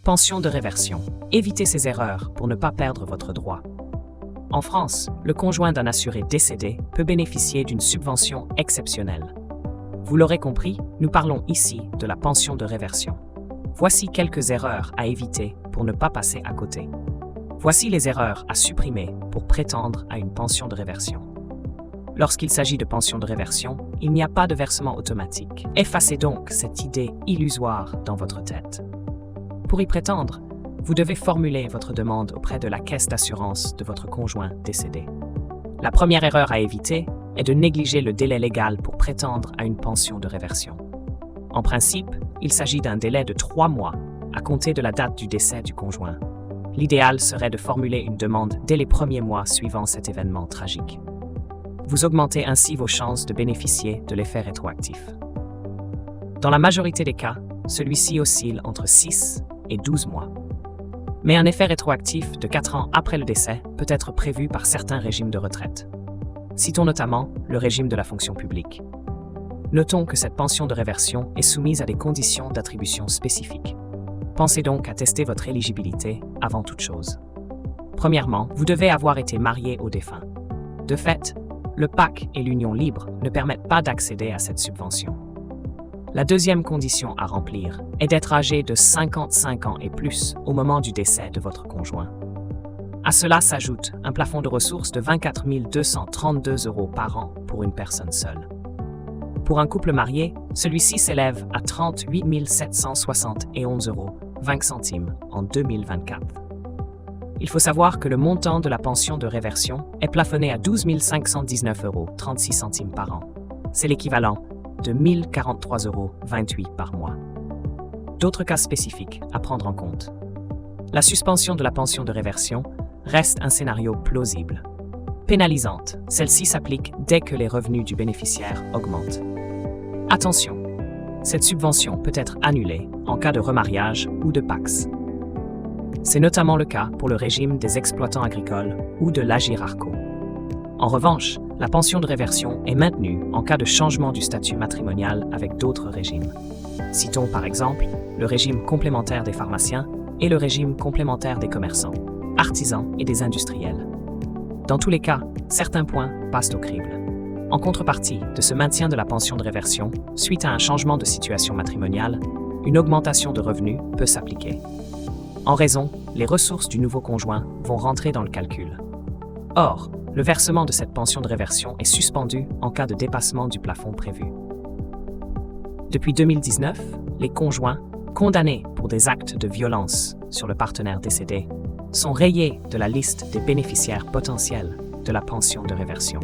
Pension de réversion. Évitez ces erreurs pour ne pas perdre votre droit. En France, le conjoint d'un assuré décédé peut bénéficier d'une subvention exceptionnelle. Vous l'aurez compris, nous parlons ici de la pension de réversion. Voici quelques erreurs à éviter pour ne pas passer à côté. Voici les erreurs à supprimer pour prétendre à une pension de réversion. Lorsqu'il s'agit de pension de réversion, il n'y a pas de versement automatique. Effacez donc cette idée illusoire dans votre tête. Pour y prétendre, vous devez formuler votre demande auprès de la caisse d'assurance de votre conjoint décédé. La première erreur à éviter est de négliger le délai légal pour prétendre à une pension de réversion. En principe, il s'agit d'un délai de 3 mois à compter de la date du décès du conjoint. L'idéal serait de formuler une demande dès les premiers mois suivant cet événement tragique. Vous augmentez ainsi vos chances de bénéficier de l'effet rétroactif. Dans la majorité des cas, celui-ci oscille entre 6 et 12 mois. Mais un effet rétroactif de 4 ans après le décès peut être prévu par certains régimes de retraite. Citons notamment le régime de la fonction publique. Notons que cette pension de réversion est soumise à des conditions d'attribution spécifiques. Pensez donc à tester votre éligibilité avant toute chose. Premièrement, vous devez avoir été marié au défunt. De fait, le PAC et l'union libre ne permettent pas d'accéder à cette subvention. La deuxième condition à remplir est d'être âgé de 55 ans et plus au moment du décès de votre conjoint. À cela s'ajoute un plafond de ressources de 24 232 € par an pour une personne seule. Pour un couple marié, celui-ci s'élève à 38 771 € 20 centimes en 2024. Il faut savoir que le montant de la pension de réversion est plafonné à 12 519 € 36 centimes par an. C'est l'équivalent de 1 043 € 28 par mois. D'autres cas spécifiques à prendre en compte. La suspension de la pension de réversion reste un scénario plausible. Pénalisante, celle-ci s'applique dès que les revenus du bénéficiaire augmentent. Attention, cette subvention peut être annulée en cas de remariage ou de PACS. C'est notamment le cas pour le régime des exploitants agricoles ou de l'Agirc-Arrco. En revanche, la pension de réversion est maintenue en cas de changement du statut matrimonial avec d'autres régimes. Citons par exemple le régime complémentaire des pharmaciens et le régime complémentaire des commerçants, artisans et des industriels. Dans tous les cas, certains points passent au crible. En contrepartie de ce maintien de la pension de réversion, suite à un changement de situation matrimoniale, une augmentation de revenus peut s'appliquer. En raison, les ressources du nouveau conjoint vont rentrer dans le calcul. Or, le versement de cette pension de réversion est suspendu en cas de dépassement du plafond prévu. Depuis 2019, les conjoints condamnés pour des actes de violence sur le partenaire décédé sont rayés de la liste des bénéficiaires potentiels de la pension de réversion.